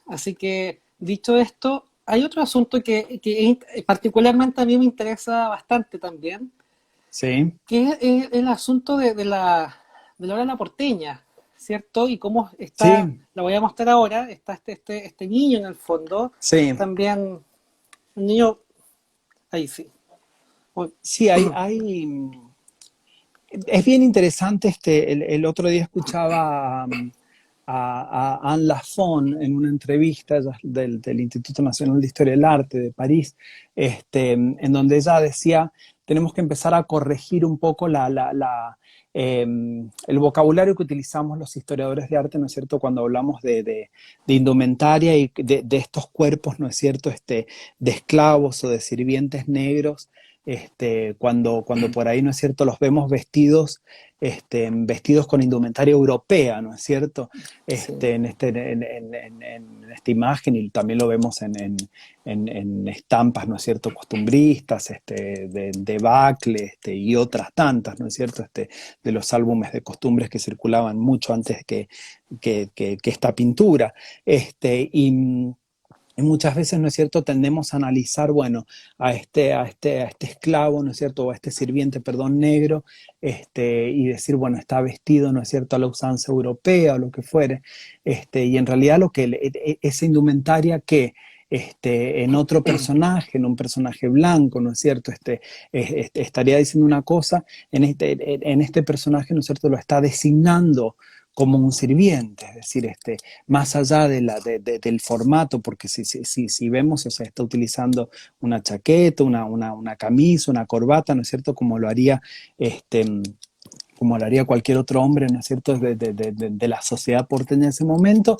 Así que, dicho esto, hay otro asunto que particularmente a mí me interesa bastante también, Sí, que es el asunto de la hora de la porteña, ¿cierto? Y cómo está, sí, la voy a mostrar ahora, está este niño en el fondo, sí. también, un niño, ahí sí. Uy, Sí, es bien interesante. El otro día escuchaba a Anne Lafon en una entrevista, ella es del Instituto Nacional de Historia del Arte de París, en donde ella decía: tenemos que empezar a corregir un poco el vocabulario que utilizamos los historiadores de arte, ¿no es cierto?, cuando hablamos de indumentaria y de estos cuerpos, ¿no es cierto?, de esclavos o de sirvientes negros. Cuando por ahí, ¿no es cierto?, los vemos vestidos con indumentaria europea, ¿no es cierto?, sí. en esta imagen, y también lo vemos en estampas, ¿no es cierto?, costumbristas, de Bacle, y otras tantas, ¿no es cierto?, de los álbumes de costumbres que circulaban mucho antes que esta pintura. Y muchas veces, ¿no es cierto?, tendemos a analizar, bueno, a este esclavo, ¿no es cierto?, o a este sirviente, perdón, negro, y decir, bueno, está vestido, ¿no es cierto?, a la usanza europea o lo que fuere. Y en realidad esa indumentaria que en otro personaje, en un personaje blanco, ¿no es cierto?, estaría diciendo una cosa, en este personaje, ¿no es cierto?, lo está designando como un sirviente. Es decir, más allá del formato, porque si vemos, o sea, está utilizando una chaqueta, una camisa, una corbata, ¿no es cierto?, como lo haría este, como lo haría cualquier otro hombre, ¿no es cierto?, de la sociedad porteña en ese momento,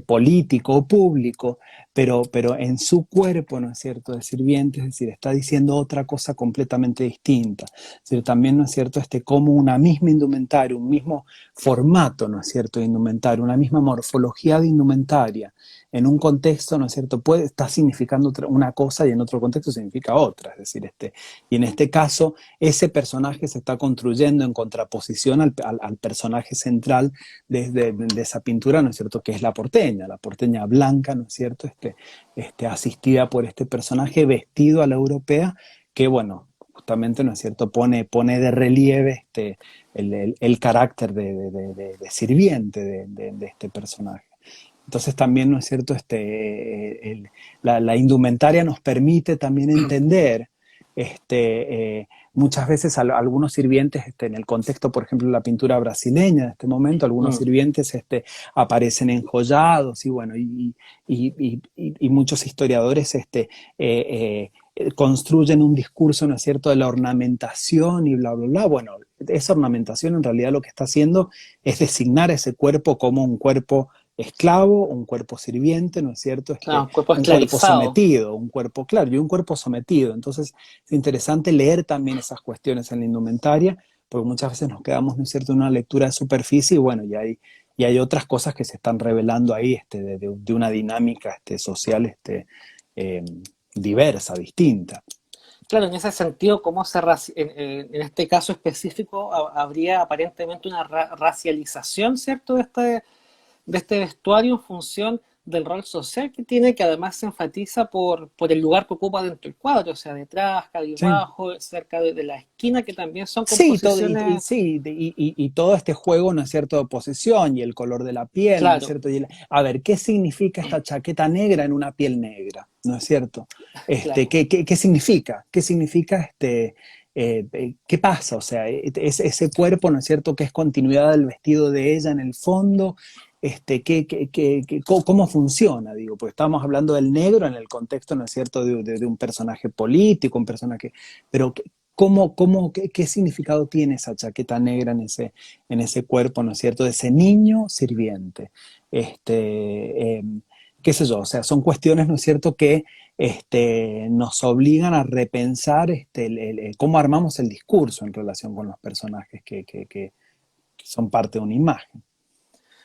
político o público, pero en su cuerpo, ¿no es cierto?, de sirviente, es decir, está diciendo otra cosa completamente distinta. Es decir, también, ¿no es cierto?, como una misma indumentaria, un mismo formato, ¿no es cierto?, de indumentaria, una misma morfología de indumentaria, en un contexto, ¿no es cierto?, puede estar significando una cosa y en otro contexto significa otra. Es decir, y en este caso, ese personaje se está construyendo en contraposición al personaje central de esa pintura, ¿no es cierto?, que es la porteña blanca, ¿no es cierto?, asistida por este personaje vestido a la europea, que bueno, justamente, ¿no es cierto?, pone de relieve el carácter de sirviente de este personaje. Entonces también, ¿no es cierto?, la indumentaria nos permite también entender muchas veces algunos sirvientes, en el contexto, por ejemplo, de la pintura brasileña de este momento, algunos sirvientes aparecen enjollados y bueno, y muchos historiadores construyen un discurso, ¿no es cierto?, de la ornamentación y bla, bla, bla. Bueno, esa ornamentación en realidad lo que está haciendo es designar ese cuerpo como un cuerpo esclavo, un cuerpo sirviente, ¿no es cierto? Claro, un cuerpo Un cuerpo esclavizado. sometido, un cuerpo, claro, y un cuerpo sometido. Entonces es interesante leer también esas cuestiones en la indumentaria, porque muchas veces nos quedamos, ¿no es cierto?, en una lectura de superficie y bueno, y hay otras cosas que se están revelando ahí de una dinámica social eh, diversa, distinta. Claro, en ese sentido, en este caso específico habría aparentemente una racialización, ¿cierto?, de este vestuario en función del rol social que tiene, que además se enfatiza por el lugar que ocupa dentro del cuadro, o sea, detrás, Sí. cabizbajo, cerca de la esquina, que también son Sí, composiciones, y todo este juego, ¿no es cierto?, de posesión y el color de la piel, ¿no es claro, cierto? A ver, ¿qué significa esta chaqueta negra en una piel negra? ¿No es cierto? claro. ¿Qué significa? ¿Qué significa qué pasa? O sea, ese cuerpo, ¿no es cierto?, que es continuidad del vestido de ella en el fondo, ¿cómo funciona? Digo, pues estamos hablando del negro en el contexto, ¿no es cierto?, de un personaje político, un personaje, pero qué significado tiene esa chaqueta negra en ese cuerpo, ¿no es cierto?, de ese niño sirviente. Qué sé yo, o sea, son cuestiones, ¿no es cierto?, que nos obligan a repensar cómo armamos el discurso en relación con los personajes que son parte de una imagen.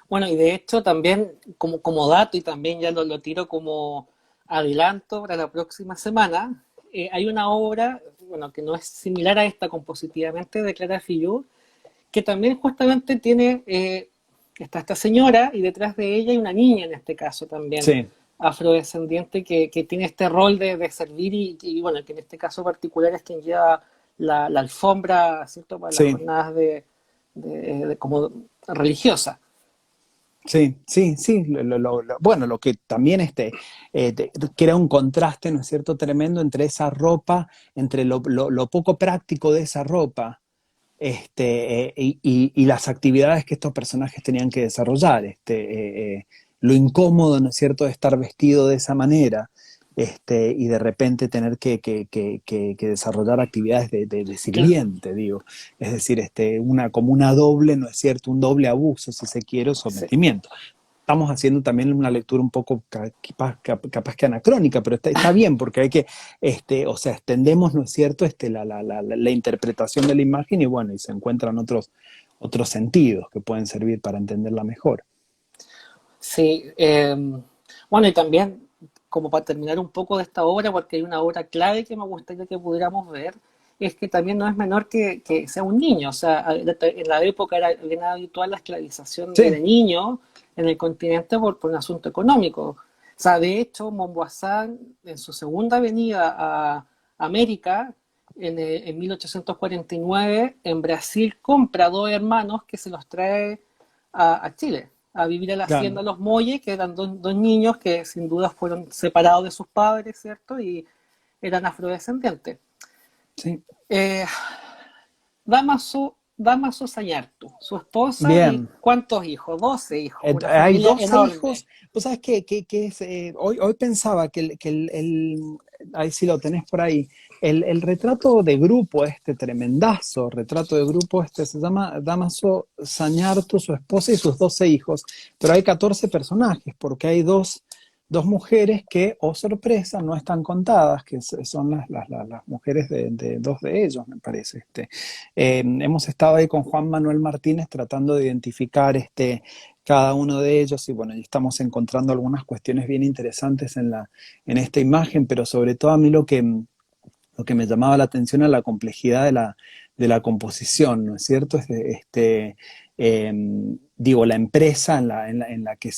Bueno, y de hecho también como dato, y también ya lo tiro como adelanto para la próxima semana, hay una obra, bueno, que no es similar a esta compositivamente, de Clara Fillú, que también justamente está esta señora y detrás de ella hay una niña en este caso también, Sí, afrodescendiente, que tiene este rol de servir y, bueno, que en este caso particular es quien lleva la alfombra, ¿cierto?, para las sí. jornadas como religiosas. Sí, sí, sí. Bueno, lo que también crea un contraste, ¿no es cierto?, tremendo entre esa ropa, entre lo poco práctico de esa ropa, y las actividades que estos personajes tenían que desarrollar, lo incómodo, ¿no es cierto?, de estar vestido de esa manera, y de repente tener que desarrollar actividades de sirviente, digo. Es decir, como una doble, ¿no es cierto?, un doble abuso, si se quiere, o Sí. sometimiento. Estamos haciendo también una lectura un poco capaz que anacrónica, pero está bien porque hay que, o sea, extendemos, ¿no es cierto?, la interpretación de la imagen y bueno, y se encuentran otros sentidos que pueden servir para entenderla mejor. Sí, bueno, y también, como para terminar un poco de esta obra, porque hay una obra clave que me gustaría que pudiéramos ver, es que también no es menor que sea un niño. O sea, en la época era bien habitual la esclavización de Sí, niños en el continente por un asunto económico. O sea, de hecho, Montboisan, en su segunda venida a América, en 1849, en Brasil, compra dos hermanos que se los trae a Chile a vivir a la claro, hacienda Los Molles, que eran dos niños que sin duda fueron separados de sus padres, ¿cierto? Y eran afrodescendientes. sí. Eh, Damaso Sañartu, su esposa y Bien. ¿cuántos hijos? 12 hijos, una Hay familia 12 enorme. hijos. Pues sabes que hoy pensaba que ahí sí lo tenés por ahí, el retrato de grupo, este tremendazo retrato de grupo, este se llama Dámaso Sañartu, su esposa y sus 12 hijos, pero hay 14 personajes, porque hay dos mujeres que, oh sorpresa, no están contadas, que son las mujeres de dos de ellos, me parece. Hemos estado ahí con Juan Manuel Martínez tratando de identificar cada uno de ellos, y bueno, y estamos encontrando algunas cuestiones bien interesantes en esta imagen, pero sobre todo a mí lo que me llamaba la atención era la complejidad de la composición, ¿no es cierto? Digo, la empresa en la que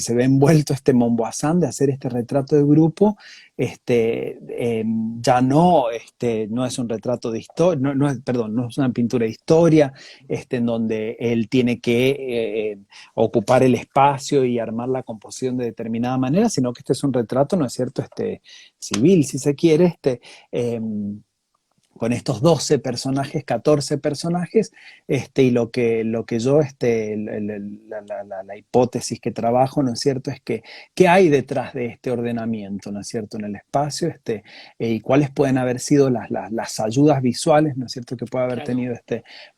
se ve envuelto Montboisan de hacer este retrato de grupo, ya no es un retrato de historia, perdón, no es una pintura de historia, en donde él tiene que ocupar el espacio y armar la composición de determinada manera, sino que este es un retrato, ¿no es cierto?, civil, si se quiere, con estos 12 personajes, 14 personajes, y lo que yo, la hipótesis que trabajo, ¿no es cierto?, es que qué hay detrás de este ordenamiento, ¿no es cierto?, en el espacio, y cuáles pueden haber sido las ayudas visuales, ¿no es cierto?, que puede haber tenido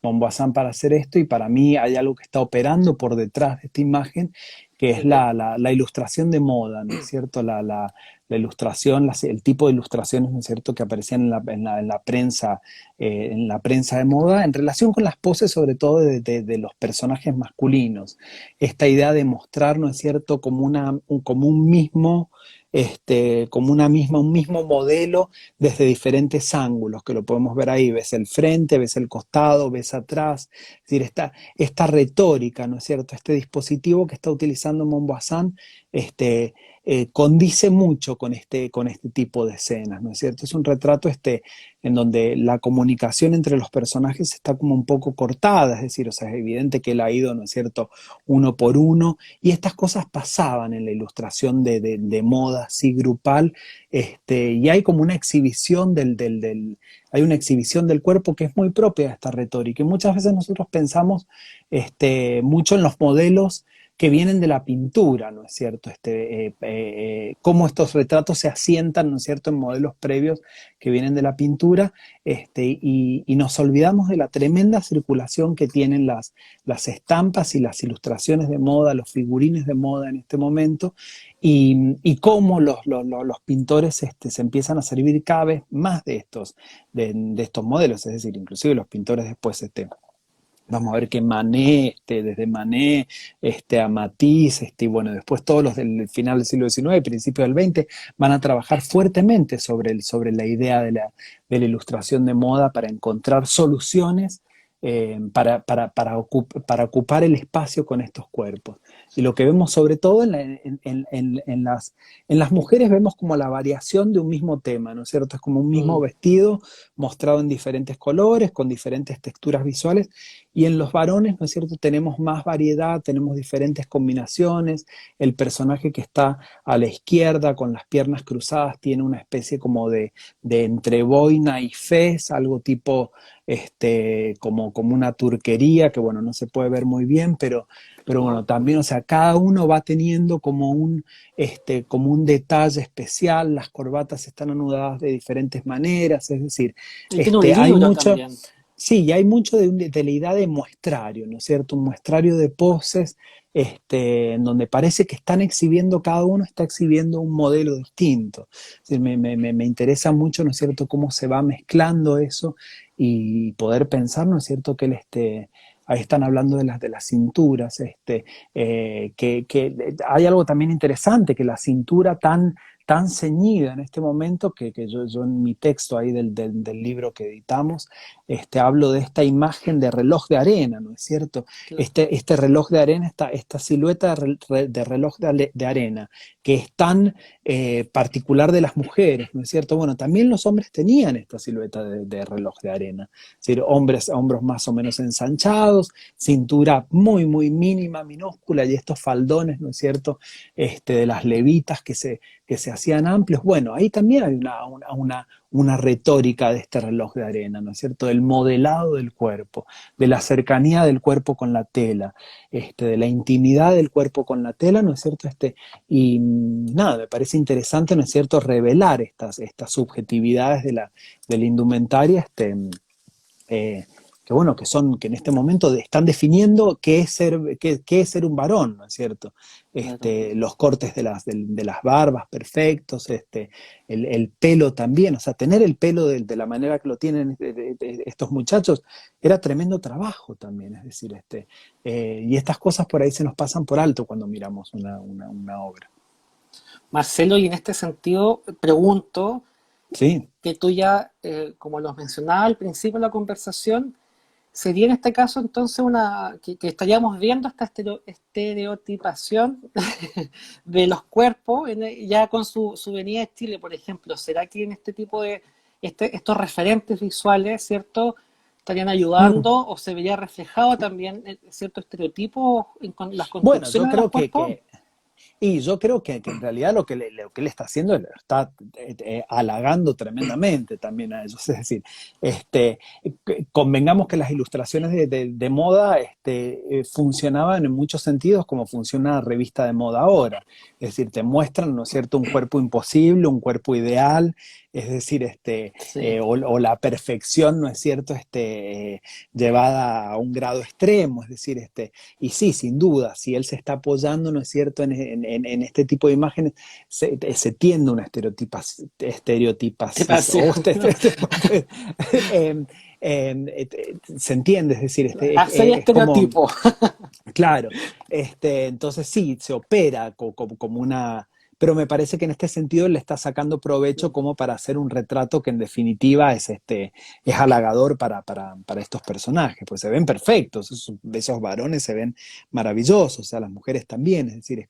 Montboisan para hacer esto, y para mí hay algo que está operando por detrás de esta imagen, que es la ilustración de moda, ¿no es cierto?, la ilustración, el tipo de ilustraciones, ¿no es cierto?, que aparecían en la prensa de moda, en relación con las poses, sobre todo de los personajes masculinos. Esta idea de mostrar, ¿no es cierto?, como un mismo un mismo modelo desde diferentes ángulos, que lo podemos ver ahí. Ves el frente, ves el costado, ves atrás. Es decir, esta retórica, ¿no es cierto?, este dispositivo que está utilizando Montboisan, condice mucho con este tipo de escenas, ¿no es cierto? Es un retrato en donde la comunicación entre los personajes está como un poco cortada, es decir, o sea, es evidente que él ha ido, ¿no es cierto?, uno por uno, y estas cosas pasaban en la ilustración de moda así grupal, y hay como una exhibición hay una exhibición del cuerpo que es muy propia de esta retórica, y muchas veces nosotros pensamos mucho en los modelos que vienen de la pintura, ¿no es cierto? Cómo estos retratos se asientan, ¿no es cierto?, en modelos previos que vienen de la pintura, y nos olvidamos de la tremenda circulación que tienen las estampas y las ilustraciones de moda, los figurines de moda en este momento, y cómo los pintores se empiezan a servir cada vez más de estos modelos, es decir, inclusive los pintores después vamos a ver que Manet, desde Manet a Matisse, y bueno, después todos los del final del siglo XIX y principio del XX van a trabajar fuertemente sobre la idea de la ilustración de moda para encontrar soluciones para ocupar el espacio con estos cuerpos. Y lo que vemos sobre todo en las mujeres, vemos como la variación de un mismo tema, ¿no es cierto? Es como un mismo vestido mostrado en diferentes colores, con diferentes texturas visuales, y en los varones, ¿no es cierto?, tenemos más variedad, tenemos diferentes combinaciones. El personaje que está a la izquierda con las piernas cruzadas tiene una especie como de entre boina y fez, algo tipo como una turquería, que bueno, no se puede ver muy bien, pero bueno, también, o sea, cada uno va teniendo como un detalle especial. Las corbatas están anudadas de diferentes maneras, es decir, tiene un hay libro mucho... también. Sí, y hay mucho de la idea de muestrario, ¿no es cierto? Un muestrario de poses, en donde parece que están exhibiendo, cada uno está exhibiendo un modelo distinto. Es decir, me interesa mucho, ¿no es cierto?, cómo se va mezclando eso, y poder pensar, ¿no es cierto?, que ahí están hablando de las cinturas, que hay algo también interesante, que la cintura tan ceñida en este momento, que yo en mi texto ahí del libro que editamos, hablo de esta imagen de reloj de arena, ¿no es cierto? Claro. Este reloj de arena, esta silueta de reloj de arena, que es tan particular de las mujeres, ¿no es cierto? Bueno, también los hombres tenían esta silueta de reloj de arena, es decir, hombros más o menos ensanchados, cintura muy, muy mínima, minúscula, y estos faldones, ¿no es cierto?, de las levitas que se que se hacían amplios. Bueno, ahí también hay una retórica de este reloj de arena, ¿no es cierto? Del modelado del cuerpo, de la cercanía del cuerpo con la tela, de la intimidad del cuerpo con la tela, ¿no es cierto? Y nada, me parece interesante, ¿no es cierto?, revelar estas subjetividades de la indumentaria, eh, que bueno, que en este momento están definiendo qué es ser un varón, ¿no es cierto? Claro. Los cortes de las barbas perfectos, el pelo también, o sea, tener el pelo de la manera que lo tienen estos muchachos era tremendo trabajo también, es decir, y estas cosas por ahí se nos pasan por alto cuando miramos una obra. Marcelo, y en este sentido pregunto, Sí. que tú ya, como lo mencionaba al principio de la conversación, sería en este caso entonces que estaríamos viendo esta estereotipación de los cuerpos, ya con su venida de Chile, por ejemplo. ¿Será que en este tipo de, estos referentes visuales, ¿cierto?, estarían Mm. ayudando o se vería reflejado también cierto estereotipo en las Bueno, yo construcciones de los creo cuerpos? y yo creo que en realidad lo que él está haciendo, lo está halagando tremendamente también a ellos. Es decir, convengamos que las ilustraciones de moda funcionaban en muchos sentidos como funciona una revista de moda ahora. Es decir, te muestran, ¿no es cierto?, un cuerpo imposible, un cuerpo ideal, es decir, Sí, o la perfección, ¿no es cierto?, llevada a un grado extremo. Es decir, y sí, sin duda, si él se está apoyando, ¿no es cierto?, en este tipo de imágenes, se tiende una te estereotipación, paseo. em, se entiende, es decir, Hacer es como, estereotipo. claro, entonces sí, se opera como una. Pero me parece que en este sentido le está sacando provecho como para hacer un retrato que en definitiva es halagador para estos personajes, pues se ven perfectos, esos varones se ven maravillosos, o sea, las mujeres también, es decir,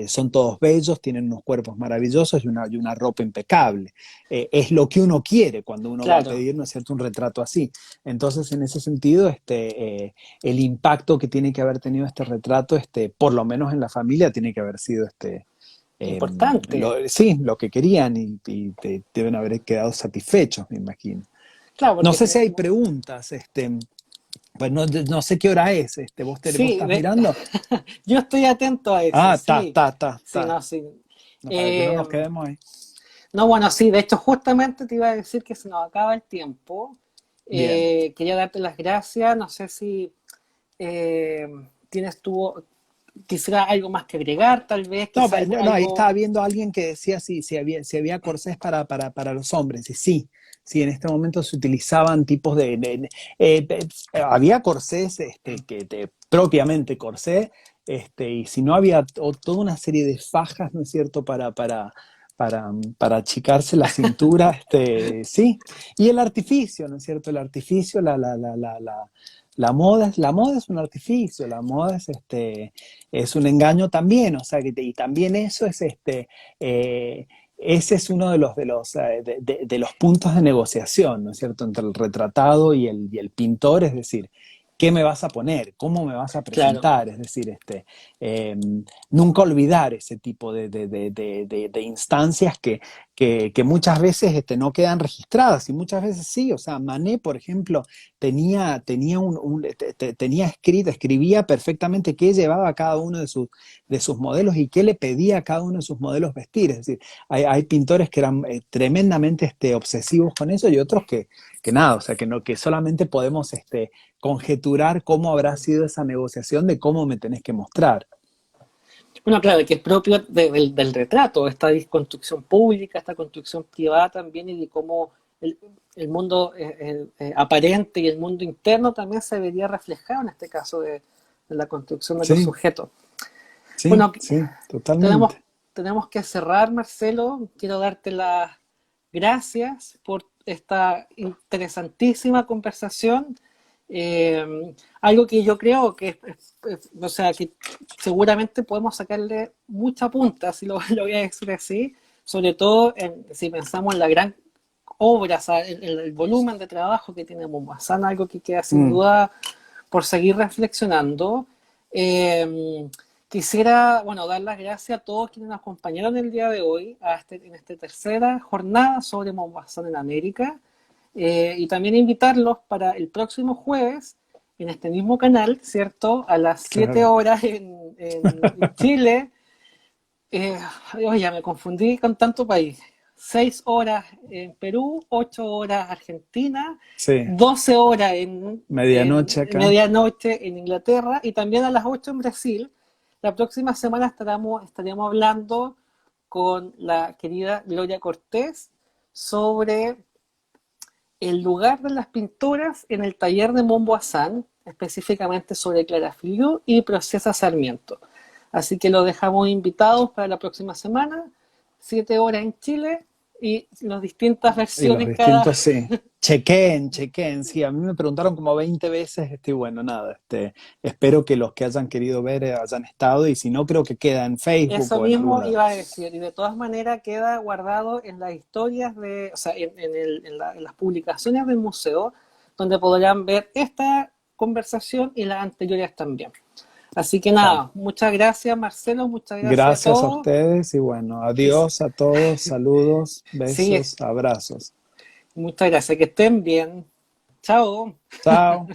son todos bellos, tienen unos cuerpos maravillosos y una ropa impecable. Es lo que uno quiere cuando uno va a Claro, pedir, ¿no es cierto?, un retrato así. Entonces, en ese sentido, el impacto que tiene que haber tenido este retrato, por lo menos en la familia, tiene que haber sido eh, importante. sí, lo que querían y deben haber quedado satisfechos, me imagino. Claro, No porque sé si hay preguntas, pues no sé qué hora es, ¿vos sí, estás mirando? yo estoy atento a eso, Ah, ta, sí. ta, ta, Sí, ta. no, sí. No, para que no Eh, nos quedemos ahí. no, bueno, sí, de hecho, justamente te iba a decir que se nos acaba el tiempo. Bien. Quería darte las gracias. No sé si eh, tienes tú, quisiera algo más que agregar, tal vez, No, quizá no, no, ahí estaba algo. viendo a alguien que decía si había corsés para los hombres. Y sí, sí, en este momento se utilizaban tipos había corsés propiamente corsé, y si no había toda una serie de fajas, ¿no es cierto?, para achicarse la cintura, sí. Y el artificio, ¿no es cierto? El artificio, la moda es un artificio, la moda es un engaño también, o sea, y también eso eh, ese es uno de los puntos de negociación, ¿no es cierto?, entre el retratado y el pintor, es decir, ¿qué me vas a poner? ¿Cómo me vas a Claro, presentar? Es decir, eh, nunca olvidar ese tipo de instancias que muchas veces no quedan registradas y muchas veces sí. O sea, Manet, por ejemplo, escribía perfectamente qué llevaba cada uno de sus modelos y qué le pedía a cada uno de sus modelos vestir. Es decir, hay pintores que eran tremendamente obsesivos con eso y otros que nada, o sea, que solamente podemos conjeturar cómo habrá sido esa negociación de cómo me tenés que mostrar. bueno, claro, que es propio del retrato, esta construcción pública, esta construcción privada también, y de cómo el mundo aparente y el mundo interno también se vería reflejado en este caso de la construcción de los Sí, sujetos. sí, Bueno, sí, tenemos, totalmente. tenemos que cerrar, Marcelo. Quiero darte las gracias por esta interesantísima conversación. Algo que yo creo que, o sea, que seguramente podemos sacarle mucha punta, si lo voy a decir así, sobre todo si pensamos en la gran obra, o sea, el volumen de trabajo que tiene Mombasa, algo que queda sin Mm, duda por seguir reflexionando. Eh, Quisiera, bueno, dar las gracias a todos quienes nos acompañaron el día de hoy en esta tercera jornada sobre Mombasa en América, y también invitarlos para el próximo jueves en este mismo canal, ¿cierto? A las 7 Claro. horas en Chile. Oye, ya me confundí con tanto país. 6 horas en Perú, 8 horas Argentina, Sí, 12 horas en medianoche acá. medianoche en Inglaterra y también a las 8 en Brasil. La próxima semana estaríamos hablando con la querida Gloria Cortés sobre el lugar de las pinturas en el taller de Mombo Azán, específicamente sobre Clara Filiu y Procesa Sarmiento. Así que los dejamos invitados para la próxima semana, 7 horas en Chile y las distintas Y los versiones cada... distintos, sí. Chequen, sí. A mí me preguntaron como 20 veces, y bueno, nada, espero que los que hayan querido ver hayan estado, y si no, creo que queda en Facebook Eso o en mismo alguna. iba a decir, y de todas maneras queda guardado en las historias o sea, en las publicaciones del museo, donde podrán ver esta conversación y las anteriores también. Así que Claro. nada, muchas gracias Marcelo, muchas gracias a Gracias a todos. ustedes y bueno, Y adiós a todos, saludos, sí, besos, abrazos. muchas gracias, que estén bien. Chao. Chao.